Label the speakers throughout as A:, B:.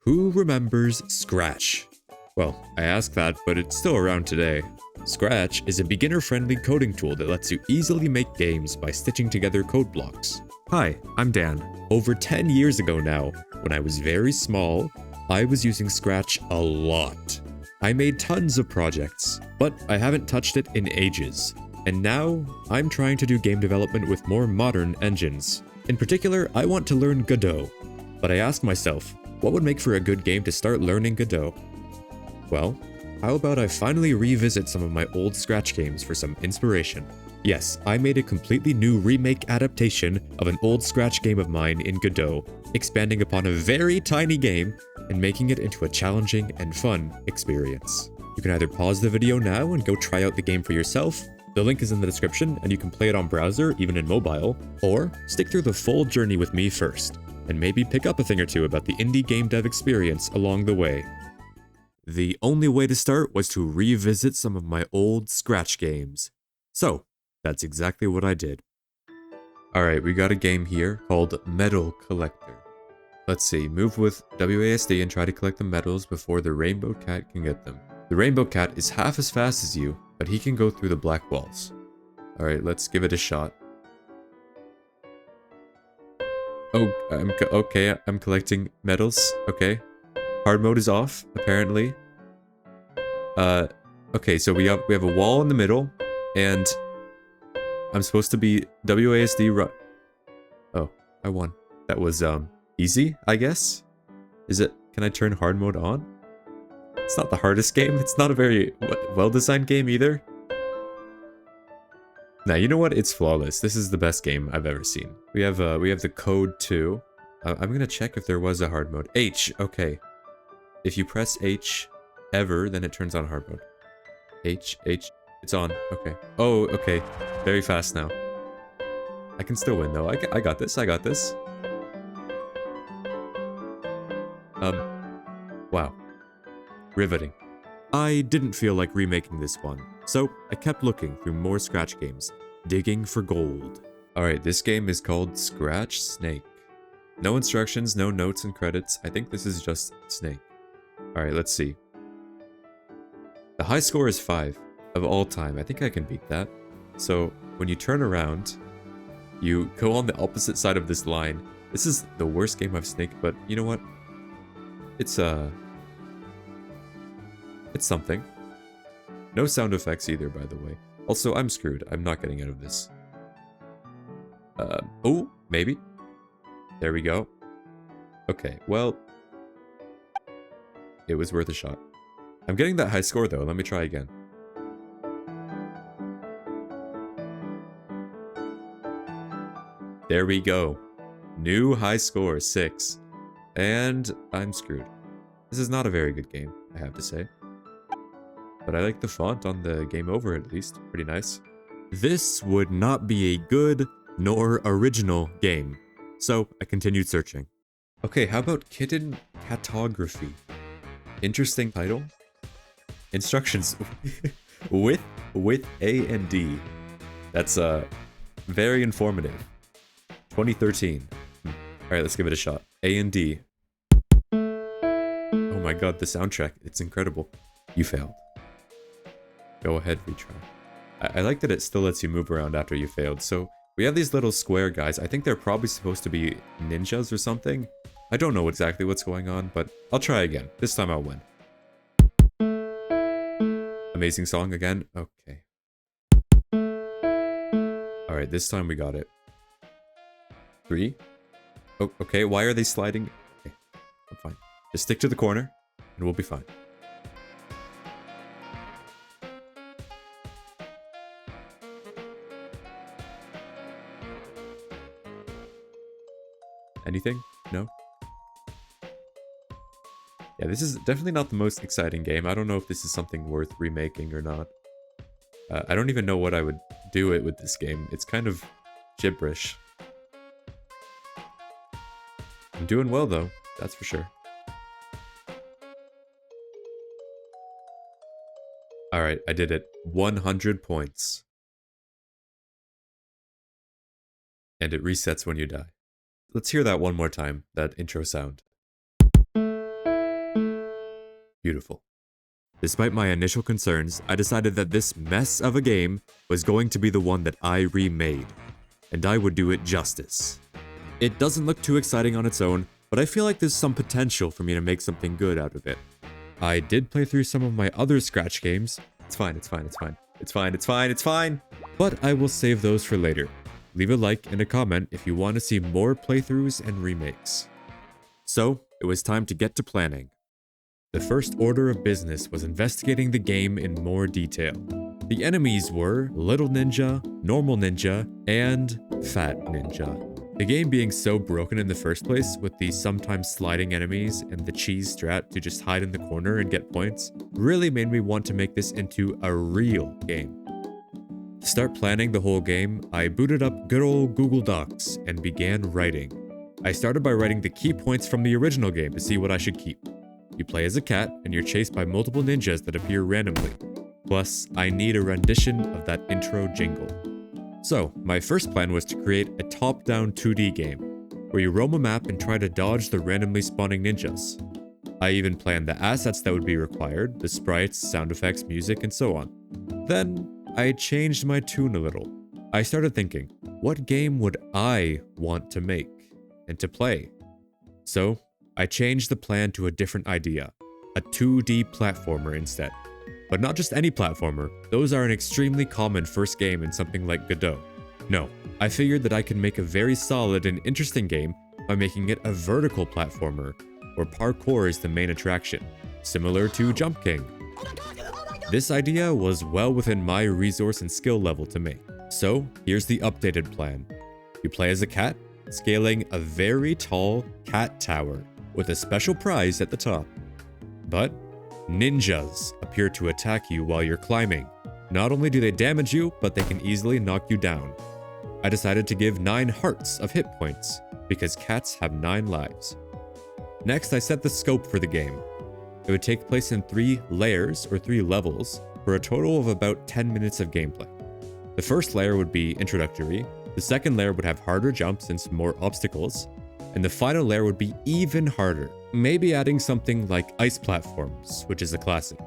A: Who remembers Scratch? Well, I ask that, but it's still around today. Scratch is a beginner-friendly coding tool that lets you easily make games by stitching together code blocks. Hi, I'm Dan. Over 10 years ago now, when I was very small, I was using Scratch a lot. I made tons of projects, but I haven't touched it in ages. And now, I'm trying to do game development with more modern engines. In particular, I want to learn Godot. But I asked myself, what would make for a good game to start learning Godot? Well, how about I finally revisit some of my old Scratch games for some inspiration? Yes, I made a completely new remake adaptation of an old Scratch game of mine in Godot, expanding upon a very tiny game and making it into a challenging and fun experience. You can either pause the video now and go try out the game for yourself. The link is in the description and you can play it on browser, even in mobile, or stick through the full journey with me first, and maybe pick up a thing or two about the indie game dev experience along the way. The only way to start was to revisit some of my old Scratch games. So, that's exactly what I did. Alright, we got a game here called Medal Collector. Let's see, move with WASD and try to collect the medals before the rainbow cat can get them. The rainbow cat is half as fast as you, but he can go through the black walls. Alright, let's give it a shot. Oh, okay, I'm collecting medals. Okay. Hard mode is off, apparently. Okay, so we have a wall in the middle, and I'm supposed to be WASD Oh, I won. That was, easy, I guess? Can I turn hard mode on? It's not the hardest game. It's not a very well-designed game either. Now, you know what? It's flawless. This is the best game I've ever seen. We have the code too. I'm gonna check if there was a hard mode. H, okay. If you press H ever, then it turns on hard mode. H, it's on. Okay. Oh, okay. Very fast now. I can still win though. I got this. I got this. Wow. Riveting. I didn't feel like remaking this one, so I kept looking through more Scratch games, digging for gold. Alright, this game is called Scratch Snake. No instructions, no notes and credits. I think this is just Snake. Alright, let's see. The high score is 5 of all time. I think I can beat that. So, when you turn around, you go on the opposite side of this line. This is the worst game of Snake, but you know what? It's something. No sound effects either, by the way. Also, I'm screwed. I'm not getting out of this. Oh, maybe. There we go. Okay, well, it was worth a shot. I'm getting that high score, though. Let me try again. There we go. New high score, 6. And I'm screwed. This is not a very good game, I have to say. But I like the font on the game over at least. Pretty nice. This would not be a good nor original game. So I continued searching. Okay, how about Kitten Catography? Interesting title. Instructions with A and D. That's very informative. 2013. Alright, let's give it a shot. A and D. Oh my god, the soundtrack. It's incredible. You failed. Go ahead, retry. I like that it still lets you move around after you failed. So we have these little square guys. I think they're probably supposed to be ninjas or something. I don't know exactly what's going on, but I'll try again. This time I'll win. Amazing song again. Okay. Alright, this time we got it. 3. Oh, okay, why are they sliding? Okay, I'm fine. Just stick to the corner, and we'll be fine. Anything? No? Yeah, this is definitely not the most exciting game. I don't know if this is something worth remaking or not. I don't even know what I would do it with this game. It's kind of gibberish. I'm doing well though, that's for sure. Alright, I did it. 100 points. And it resets when you die. Let's hear that one more time, that intro sound. Beautiful. Despite my initial concerns, I decided that this mess of a game was going to be the one that I remade, and I would do it justice. It doesn't look too exciting on its own, but I feel like there's some potential for me to make something good out of it. I did play through some of my other Scratch games. It's fine. But I will save those for later. Leave a like and a comment if you want to see more playthroughs and remakes. So, it was time to get to planning. The first order of business was investigating the game in more detail. The enemies were Little Ninja, Normal Ninja, and Fat Ninja. The game being so broken in the first place, with the sometimes sliding enemies and the cheese strat to just hide in the corner and get points, really made me want to make this into a real game. To start planning the whole game, I booted up good old Google Docs and began writing. I started by writing the key points from the original game to see what I should keep. You play as a cat, and you're chased by multiple ninjas that appear randomly. Plus, I need a rendition of that intro jingle. So, my first plan was to create a top-down 2D game, where you roam a map and try to dodge the randomly spawning ninjas. I even planned the assets that would be required, the sprites, sound effects, music, and so on. Then, I changed my tune a little. I started thinking, what game would I want to make and to play? So, I changed the plan to a different idea, a 2D platformer instead. But not just any platformer, those are an extremely common first game in something like Godot. No, I figured that I could make a very solid and interesting game by making it a vertical platformer, where parkour is the main attraction, similar to Jump King. This idea was well within my resource and skill level to make. So, here's the updated plan. You play as a cat, scaling a very tall cat tower, with a special prize at the top. But ninjas appear to attack you while you're climbing. Not only do they damage you, but they can easily knock you down. I decided to give 9 hearts of hit points, because cats have 9 lives. Next, I set the scope for the game. It would take place in 3 layers, or 3 levels, for a total of about 10 minutes of gameplay. The first layer would be introductory, the second layer would have harder jumps and some more obstacles, and the final layer would be even harder, maybe adding something like ice platforms, which is a classic.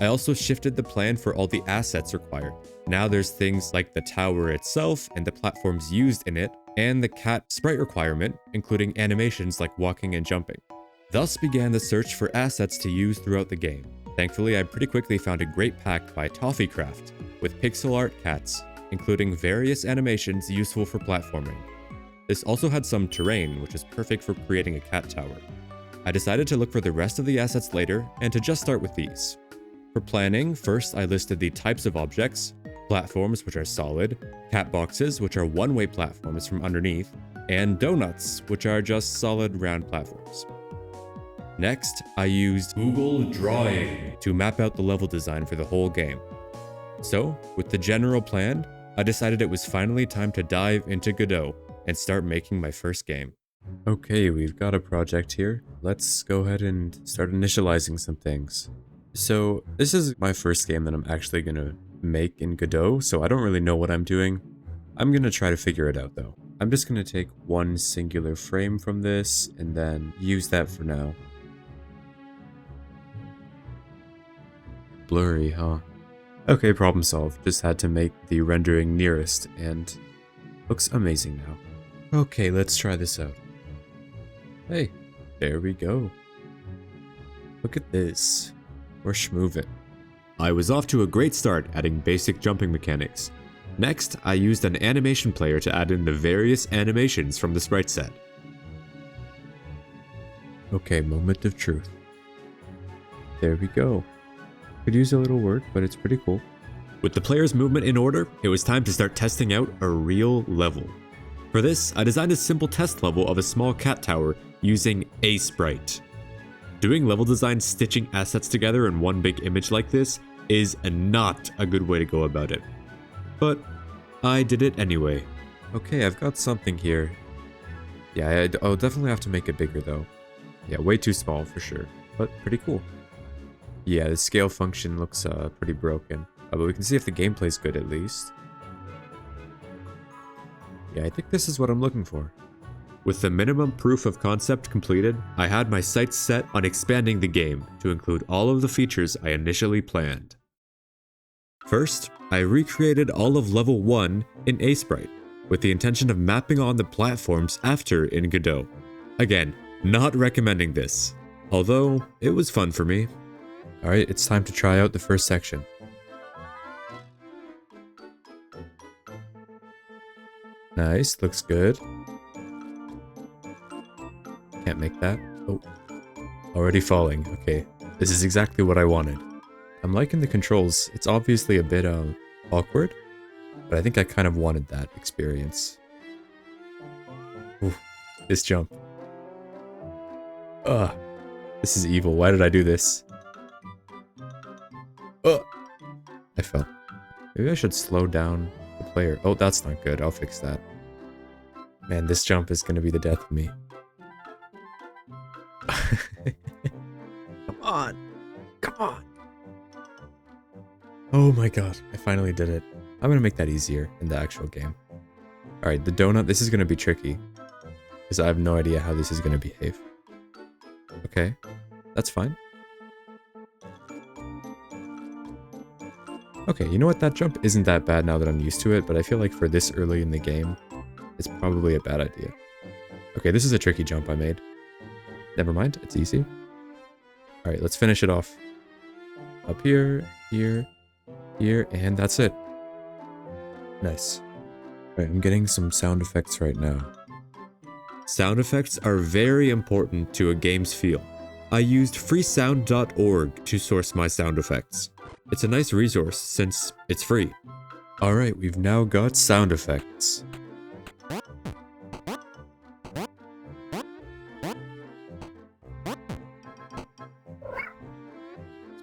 A: I also shifted the plan for all the assets required. Now there's things like the tower itself and the platforms used in it, and the cat sprite requirement, including animations like walking and jumping. Thus began the search for assets to use throughout the game. Thankfully, I pretty quickly found a great pack by Toffeecraft with pixel art cats, including various animations useful for platforming. This also had some terrain, which is perfect for creating a cat tower. I decided to look for the rest of the assets later, and to just start with these. For planning, first I listed the types of objects, platforms which are solid, cat boxes which are one-way platforms from underneath, and donuts which are just solid round platforms. Next, I used Google Drawing to map out the level design for the whole game. So, with the general plan, I decided it was finally time to dive into Godot and start making my first game. Okay, we've got a project here. Let's go ahead and start initializing some things. So, this is my first game that I'm actually gonna make in Godot, so I don't really know what I'm doing. I'm gonna try to figure it out though. I'm just gonna take one singular frame from this and then use that for now. Blurry, huh? Okay, problem solved. Just had to make the rendering nearest, and looks amazing now. Okay, let's try this out. Hey, there we go. Look at this. We're schmoovin'. I was off to a great start adding basic jumping mechanics. Next, I used an animation player to add in the various animations from the sprite set. Okay, moment of truth. There we go. Could use a little work, but it's pretty cool. With the player's movement in order, it was time to start testing out a real level. For this, I designed a simple test level of a small cat tower using a sprite. Doing level design stitching assets together in one big image like this is not a good way to go about it. But I did it anyway. Okay, I've got something here. Yeah, I'll definitely have to make it bigger though. Yeah, way too small for sure, but pretty cool. Yeah, the scale function looks pretty broken, but we can see if the gameplay's good at least. Yeah, I think this is what I'm looking for. With the minimum proof of concept completed, I had my sights set on expanding the game to include all of the features I initially planned. First, I recreated all of level 1 in A-Sprite, with the intention of mapping on the platforms after in Godot. Again, not recommending this, although it was fun for me. Alright, it's time to try out the first section. Nice, looks good. Can't make that. Oh, already falling. Okay, this is exactly what I wanted. I'm liking the controls. It's obviously a bit awkward, but I think I kind of wanted that experience. Ooh, this jump. Ugh, this is evil. Why did I do this? Ugh, I fell. Maybe I should slow down the player. Oh, that's not good. I'll fix that. Man, this jump is gonna be the death of me. Come on. Come on. Oh my god, I finally did it. I'm gonna make that easier in the actual game. Alright, the donut, this is gonna be tricky. Because I have no idea how this is gonna behave. Okay, that's fine. Okay, you know what? That jump isn't that bad now that I'm used to it, but I feel like for this early in the game, it's probably a bad idea. Okay, this is a tricky jump I made. Never mind, it's easy. Alright, let's finish it off. Up here, here, here, and that's it. Nice. Alright, I'm getting some sound effects right now. Sound effects are very important to a game's feel. I used freesound.org to source my sound effects. It's a nice resource since it's free. Alright, we've now got sound effects.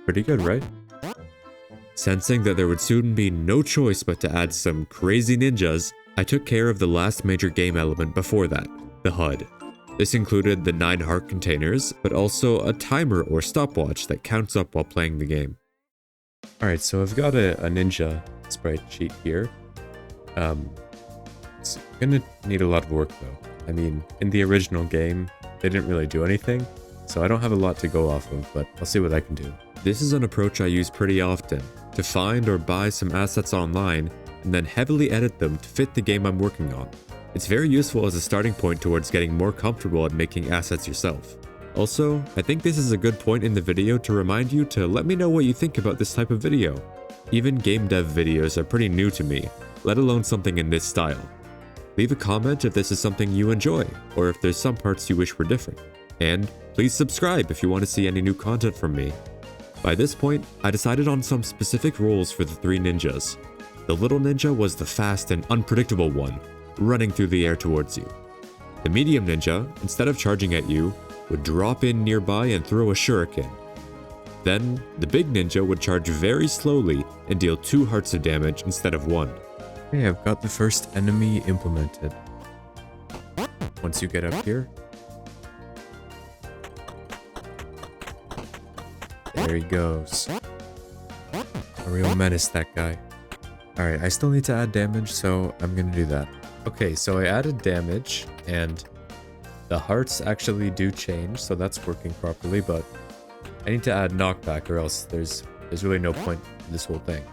A: Pretty good, right? Sensing that there would soon be no choice but to add some crazy ninjas, I took care of the last major game element before that, the HUD. This included the 9 heart containers, but also a timer or stopwatch that counts up while playing the game. Alright, so I've got a ninja sprite sheet here. It's gonna need a lot of work though. I mean, in the original game, they didn't really do anything, so I don't have a lot to go off of, but I'll see what I can do. This is an approach I use pretty often, to find or buy some assets online, and then heavily edit them to fit the game I'm working on. It's very useful as a starting point towards getting more comfortable at making assets yourself. Also, I think this is a good point in the video to remind you to let me know what you think about this type of video. Even game dev videos are pretty new to me, let alone something in this style. Leave a comment if this is something you enjoy, or if there's some parts you wish were different. And please subscribe if you want to see any new content from me. By this point, I decided on some specific roles for the 3 ninjas. The little ninja was the fast and unpredictable one, running through the air towards you. The medium ninja, instead of charging at you, would drop in nearby and throw a shuriken. Then, the big ninja would charge very slowly and deal 2 hearts of damage instead of 1. Okay, I've got the first enemy implemented. Once you get up here, there he goes. A real menace, that guy. Alright, I still need to add damage, so I'm gonna do that. Okay, so I added damage, and the hearts actually do change, so that's working properly, but I need to add knockback or else there's really no point in this whole thing.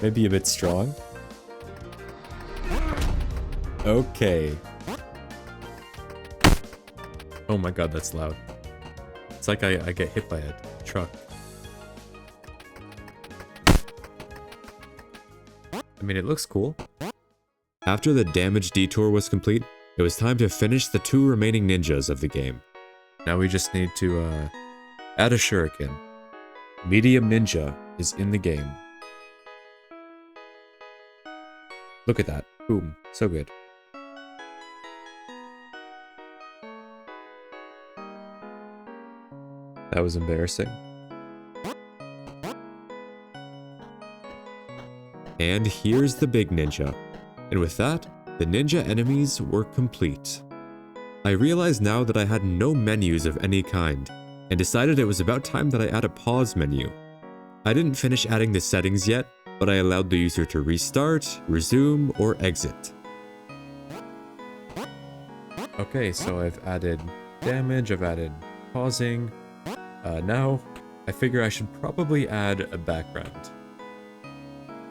A: Maybe a bit strong. Okay. Oh my god, that's loud. It's like I get hit by a truck. I mean, it looks cool. After the damage detour was complete, it was time to finish the 2 remaining ninjas of the game. Now we just need to add a shuriken. Medium ninja is in the game. Look at that. Boom. So good. That was embarrassing. And here's the big ninja. And with that, the ninja enemies were complete. I realized now that I had no menus of any kind, and decided it was about time that I add a pause menu. I didn't finish adding the settings yet, but I allowed the user to restart, resume, or exit. Okay, so I've added damage, I've added pausing. Now, I figure I should probably add a background.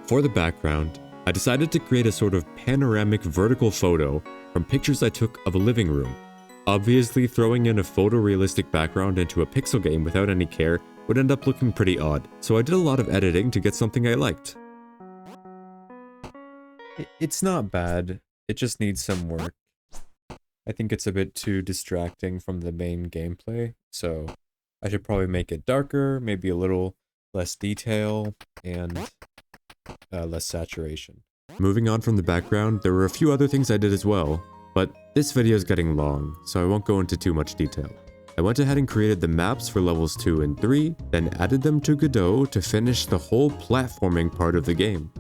A: For the background, I decided to create a sort of panoramic vertical photo from pictures I took of a living room. Obviously, throwing in a photorealistic background into a pixel game without any care would end up looking pretty odd, so I did a lot of editing to get something I liked. It's not bad, it just needs some work. I think it's a bit too distracting from the main gameplay, so I should probably make it darker, maybe a little less detail, and less saturation. Moving on from the background, there were a few other things I did as well, but this video is getting long, so I won't go into too much detail. I went ahead and created the maps for levels 2 and 3, then added them to Godot to finish the whole platforming part of the game.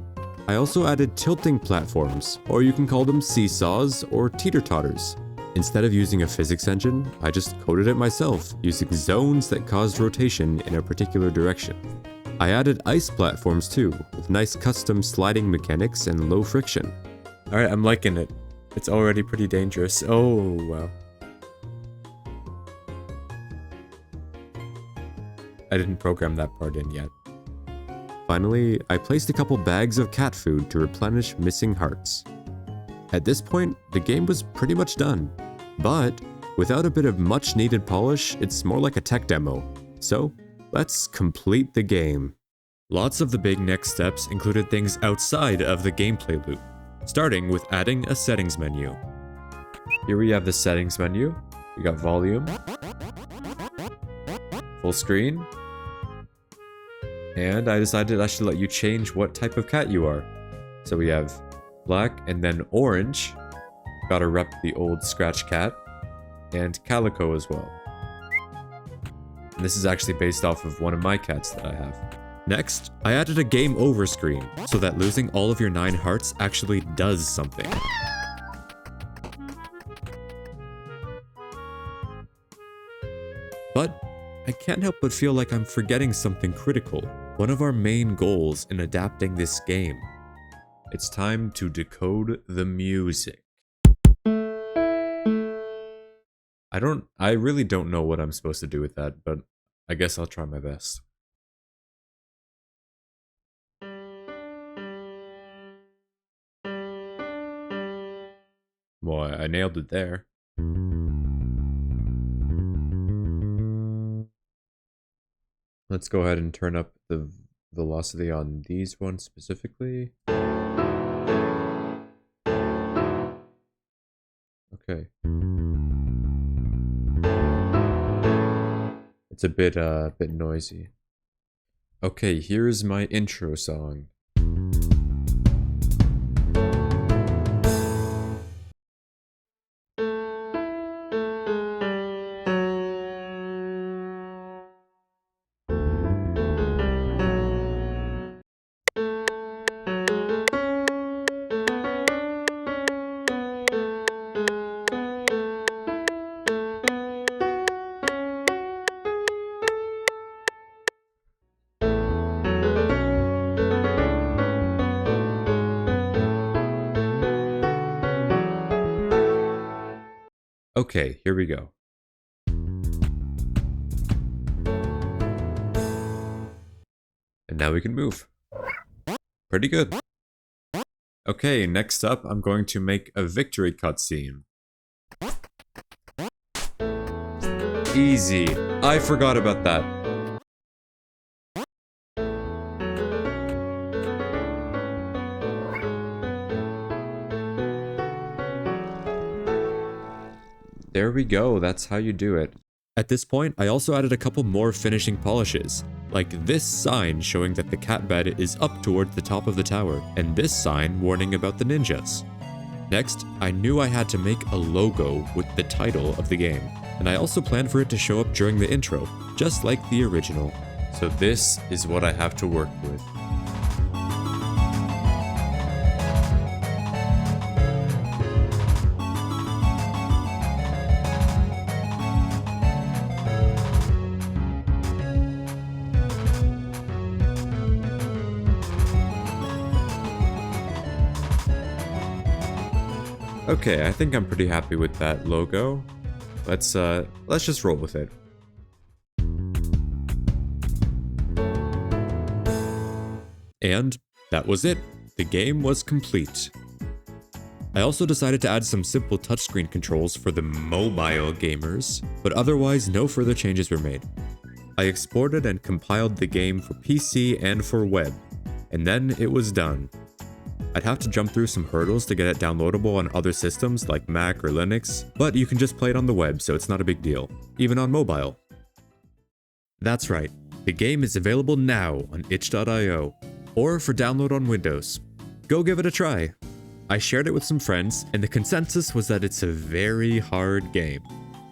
A: I also added tilting platforms, or you can call them seesaws or teeter-totters. Instead of using a physics engine, I just coded it myself, using zones that caused rotation in a particular direction. I added ice platforms too, with nice custom sliding mechanics and low friction. Alright, I'm liking it. It's already pretty dangerous. Oh, wow. I didn't program that part in yet. Finally, I placed a couple bags of cat food to replenish missing hearts. At this point, the game was pretty much done. But without a bit of much needed polish, it's more like a tech demo. So, let's complete the game. Lots of the big next steps included things outside of the gameplay loop, starting with adding a settings menu. Here we have the settings menu. We got volume, full screen, and I decided I should let you change what type of cat you are. So we have black and then orange. Gotta rep the old Scratch cat, and calico as well. And this is actually based off of one of my cats that I have. Next, I added a game over screen, so that losing all of your 9 hearts actually does something. But I can't help but feel like I'm forgetting something critical, one of our main goals in adapting this game. It's time to decode the music. I really don't know what I'm supposed to do with that, but I guess I'll try my best. Well, I nailed it there. Let's go ahead and turn up the velocity on these ones specifically. Okay. It's a bit noisy. Okay, here's my intro song. Okay, here we go. And now we can move. Pretty good. Okay, next up, I'm going to make a victory cutscene. Easy. I forgot about that. There we go, that's how you do it. At this point, I also added a couple more finishing polishes, like this sign showing that the cat bed is up towards the top of the tower, and this sign warning about the ninjas. Next, I knew I had to make a logo with the title of the game, and I also planned for it to show up during the intro, just like the original. So this is what I have to work with. Okay, I think I'm pretty happy with that logo. Let's just roll with it. And that was it. The game was complete. I also decided to add some simple touchscreen controls for the mobile gamers, but otherwise no further changes were made. I exported and compiled the game for PC and for web, and then it was done. I'd have to jump through some hurdles to get it downloadable on other systems like Mac or Linux, but you can just play it on the web, so it's not a big deal, even on mobile. That's right, the game is available now on itch.io, or for download on Windows. Go give it a try. I shared it with some friends, and the consensus was that it's a very hard game.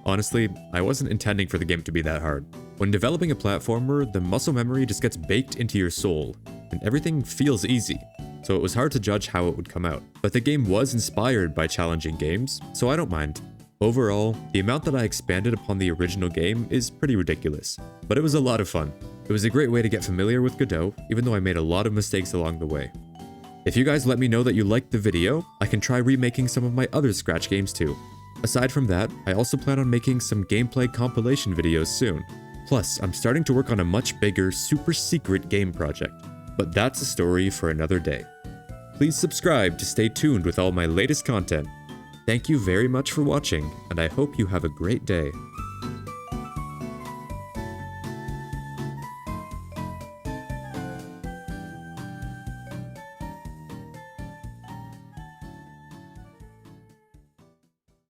A: Honestly, I wasn't intending for the game to be that hard. When developing a platformer, the muscle memory just gets baked into your soul, and everything feels easy, so it was hard to judge how it would come out. But the game was inspired by challenging games, so I don't mind. Overall, the amount that I expanded upon the original game is pretty ridiculous, but it was a lot of fun. It was a great way to get familiar with Godot, even though I made a lot of mistakes along the way. If you guys let me know that you liked the video, I can try remaking some of my other Scratch games too. Aside from that, I also plan on making some gameplay compilation videos soon. Plus, I'm starting to work on a much bigger, super secret game project. But that's a story for another day. Please subscribe to stay tuned with all my latest content. Thank you very much for watching, and I hope you have a great day.